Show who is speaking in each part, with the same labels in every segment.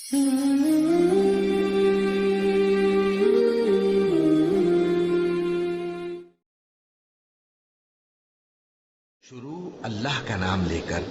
Speaker 1: شروع اللہ کا نام لے کر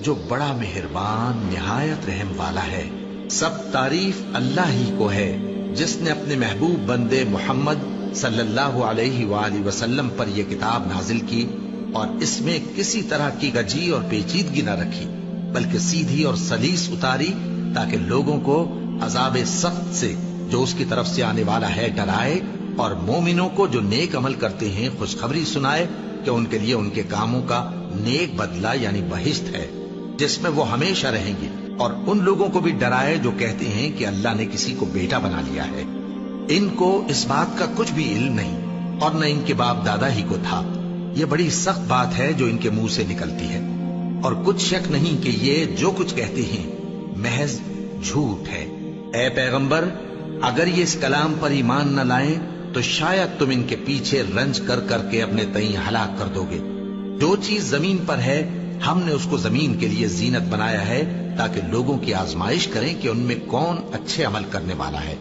Speaker 1: جو بڑا مہربان نہایت رحم والا ہے۔ سب تعریف اللہ ہی کو ہے جس نے اپنے محبوب بندے محمد صلی اللہ علیہ وآلہ وسلم پر یہ کتاب نازل کی اور اس میں کسی طرح کی گجی اور پیچیدگی نہ رکھی، بلکہ سیدھی اور سلیس اتاری تاکہ لوگوں کو عذاب سخت سے جو اس کی طرف سے آنے والا ہے ڈرائے، اور مومنوں کو جو نیک عمل کرتے ہیں خوشخبری سنائے کہ ان کے لیے ان کے کاموں کا نیک بدلہ یعنی بہشت ہے جس میں وہ ہمیشہ رہیں گے، اور ان لوگوں کو بھی ڈرائے جو کہتے ہیں کہ اللہ نے کسی کو بیٹا بنا لیا ہے۔ ان کو اس بات کا کچھ بھی علم نہیں اور نہ ان کے باپ دادا ہی کو تھا۔ یہ بڑی سخت بات ہے جو ان کے منہ سے نکلتی ہے، اور کچھ شک نہیں کہ یہ جو کچھ کہتے ہیں محض جھوٹ ہے۔ اے پیغمبر، اگر یہ اس کلام پر ایمان نہ لائیں تو شاید تم ان کے پیچھے رنج کر کر کے اپنے تئیں ہلاک کر دو گے۔ جو چیز زمین پر ہے ہم نے اس کو زمین کے لیے زینت بنایا ہے تاکہ لوگوں کی آزمائش کریں کہ ان میں کون اچھے عمل کرنے والا ہے،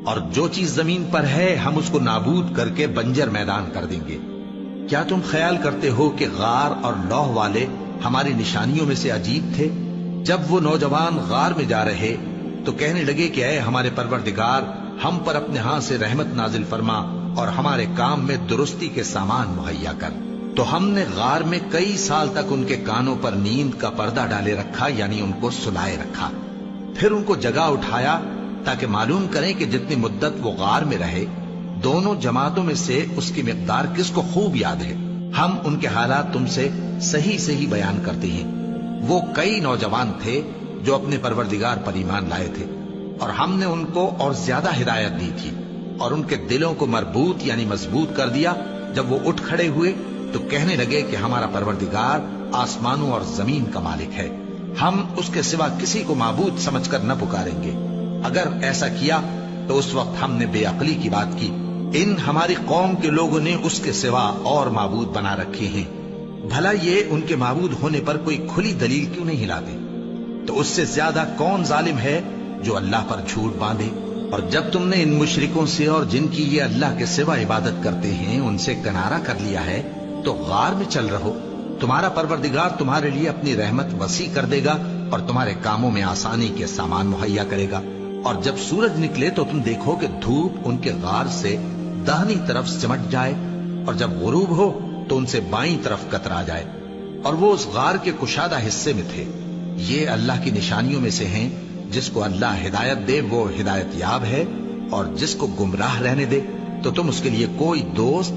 Speaker 1: اور جو چیز زمین پر ہے ہم اس کو نابود کر کے بنجر میدان کر دیں گے۔ کیا تم خیال کرتے ہو کہ غار اور لوح والے ہماری نشانیوں میں سے عجیب تھے؟ جب وہ نوجوان غار میں جا رہے تو کہنے لگے کہ اے ہمارے پروردگار، ہم پر اپنے ہاں سے رحمت نازل فرما اور ہمارے کام میں درستی کے سامان مہیا کر۔ تو ہم نے غار میں کئی سال تک ان کے کانوں پر نیند کا پردہ ڈالے رکھا، یعنی ان کو سلائے رکھا۔ پھر ان کو جگہ اٹھایا تاکہ معلوم کریں کہ جتنی مدت وہ غار میں رہے دونوں جماعتوں میں سے اس کی مقدار کس کو خوب یاد ہے۔ ہم ان کے حالات تم سے صحیح صحیح بیان کرتے ہیں۔ وہ کئی نوجوان تھے جو اپنے پروردگار پر ایمان لائے تھے، اور ہم نے ان کو اور زیادہ ہدایت دی تھی، اور ان کے دلوں کو مربوط یعنی مضبوط کر دیا۔ جب وہ اٹھ کھڑے ہوئے تو کہنے لگے کہ ہمارا پروردگار آسمانوں اور زمین کا مالک ہے، ہم اس کے سوا کسی کو معبود سمجھ کر نہ پکاریں گے۔ اگر ایسا کیا تو اس وقت ہم نے بے عقلی کی بات کی۔ ان ہماری قوم کے لوگوں نے اس کے سوا اور معبود بنا رکھے ہیں، بھلا یہ ان کے معبود ہونے پر کوئی کھلی دلیل کیوں نہیں لاتے؟ تو اس سے زیادہ کون ظالم ہے جو اللہ پر جھوٹ باندھے؟ اور جب تم نے ان مشرکوں سے اور جن کی یہ اللہ کے سوا عبادت کرتے ہیں ان سے کنارہ کر لیا ہے تو غار میں چل رہو، تمہارا پروردگار تمہارے لیے اپنی رحمت وسیع کر دے گا اور تمہارے کاموں میں آسانی کے سامان مہیا کرے گا۔ اور جب سورج نکلے تو تم دیکھو کہ دھوپ ان کے غار سے داہنی طرف سمٹ جائے، اور جب غروب ہو تو ان سے بائیں طرف کترا جائے، اور وہ اس غار کے کشادہ حصے میں تھے۔ یہ اللہ کی نشانیوں میں سے ہیں، جس کو اللہ ہدایت دے وہ ہدایت یاب ہے، اور جس کو گمراہ رہنے دے تو تم اس کے لیے کوئی دوست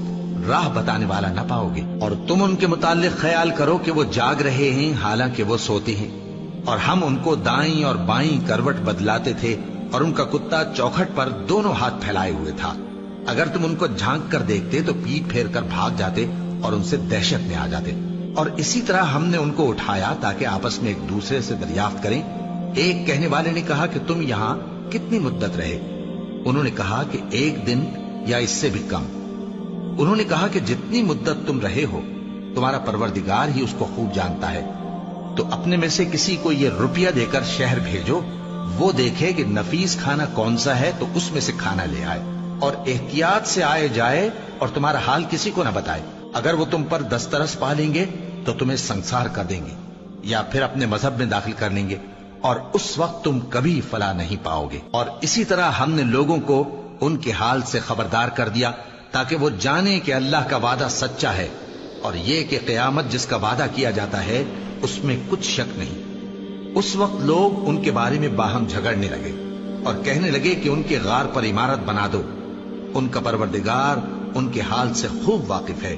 Speaker 1: راہ بتانے والا نہ پاؤ گے۔ اور تم ان کے متعلق خیال کرو کہ وہ جاگ رہے ہیں حالانکہ وہ سوتے ہیں، اور ہم ان کو دائیں اور بائیں کروٹ بدلاتے تھے، اور ان کا کتا چوکھٹ پر دونوں ہاتھ پھیلائے ہوئے تھا۔ اگر تم ان کو جھانک کر دیکھتے تو پیٹ پھیر کر بھاگ جاتے اور ان سے دہشت میں آ جاتے۔ اور اسی طرح ہم نے ان کو اٹھایا تاکہ آپس میں ایک دوسرے سے دریافت کریں۔ ایک کہنے والے نے کہا کہ تم یہاں کتنی مدت رہے؟ انہوں نے کہا کہ 1 دن یا اس سے بھی کم۔ انہوں نے کہا کہ جتنی مدت تم رہے ہو تمہارا پروردگار ہی اس کو خوب جانتا ہے، تو اپنے میں سے کسی کو یہ روپیہ دے کر شہر بھیجو، وہ دیکھے کہ نفیس کھانا کون سا ہے تو اس میں سے کھانا لے آئے، اور احتیاط سے آئے جائے اور تمہارا حال کسی کو نہ بتائے۔ اگر وہ تم پر دسترس پا لیں گے تو تمہیں سنسار کر دیں گے یا پھر اپنے مذہب میں داخل کر لیں گے، اور اس وقت تم کبھی فلاح نہیں پاؤ گے۔ اور اسی طرح ہم نے لوگوں کو ان کے حال سے خبردار کر دیا تاکہ وہ جانیں کہ اللہ کا وعدہ سچا ہے، اور یہ کہ قیامت جس کا وعدہ کیا جاتا ہے اس میں کچھ شک نہیں۔ اس وقت لوگ ان کے بارے میں باہم جھگڑنے لگے اور کہنے لگے کہ ان کے غار پر عمارت بنا دو۔ ان کا پروردگار ان کے حال سے خوب واقف ہے۔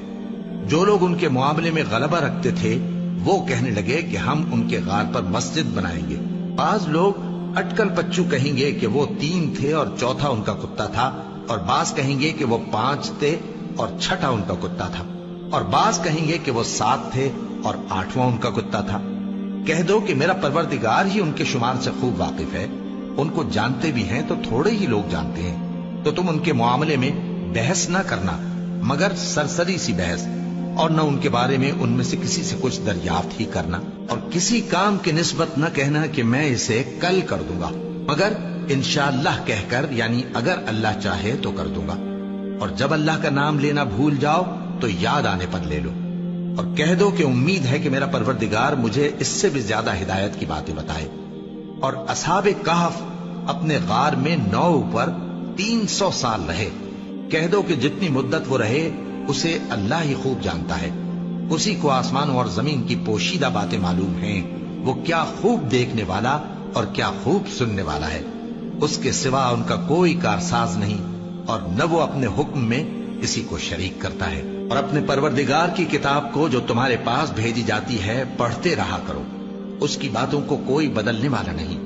Speaker 1: جو لوگ ان کے معاملے میں غلبہ رکھتے تھے وہ کہنے لگے کہ ہم ان کے غار پر مسجد بنائیں گے۔ بعض لوگ اٹکل پچو کہیں گے کہ وہ 3 تھے اور چوتھا ان کا کتا تھا، اور بعض کہیں گے کہ وہ 5 تھے اور چھٹا ان کا کتا تھا، اور بعض کہیں گے کہ وہ 7 تھے اور 8واں ان کا کتا تھا۔ کہہ دو کہ میرا پروردگار ہی ان کے شمار سے خوب واقف ہے، ان کو جانتے بھی ہیں تو تھوڑے ہی لوگ جانتے ہیں۔ تو تم ان کے معاملے میں بحث نہ کرنا مگر سرسری سی بحث، اور نہ ان کے بارے میں ان میں سے کسی سے کچھ دریافت ہی کرنا، اور کسی کام کی نسبت نہ کہنا کہ میں اسے کل کر دوں گا، مگر انشاءاللہ کہہ کر، یعنی اگر اللہ چاہے تو کر دوں گا، اور جب اللہ کا نام لینا بھول جاؤ تو یاد آنے پر لے لو، اور کہہ دو کہ امید ہے کہ میرا پروردگار مجھے اس سے بھی زیادہ ہدایت کی باتیں بتائے۔ اور اصحاب کہف اپنے غار میں 9 اوپر 300 سال رہے۔ کہہ دو کہ جتنی مدت وہ رہے اسے اللہ ہی خوب جانتا ہے، اسی کو آسمانوں اور زمین کی پوشیدہ باتیں معلوم ہیں، وہ کیا خوب دیکھنے والا اور کیا خوب سننے والا ہے۔ اس کے سوا ان کا کوئی کارساز نہیں، اور نہ وہ اپنے حکم میں کسی کو شریک کرتا ہے۔ اور اپنے پروردگار کی کتاب کو جو تمہارے پاس بھیجی جاتی ہے پڑھتے رہا کرو، اس کی باتوں کو کوئی بدلنے والا نہیں،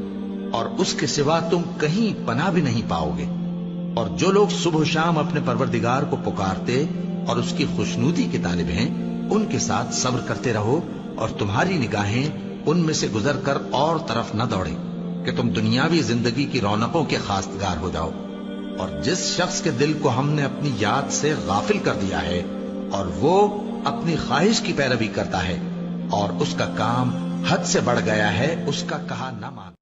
Speaker 1: اور اس کے سوا تم کہیں پناہ بھی نہیں پاؤ گے۔ اور جو لوگ صبح و شام اپنے پروردگار کو پکارتے اور اس کی خوشنودی کے طالب ہیں، ان کے ساتھ صبر کرتے رہو، اور تمہاری نگاہیں ان میں سے گزر کر اور طرف نہ دوڑیں کہ تم دنیاوی زندگی کی رونقوں کے خواستگار ہو جاؤ۔ اور جس شخص کے دل کو ہم نے اپنی یاد سے غافل کر دیا ہے اور وہ اپنی خواہش کی پیروی کرتا ہے اور اس کا کام حد سے بڑھ گیا ہے، اس کا کہا نہ مان۔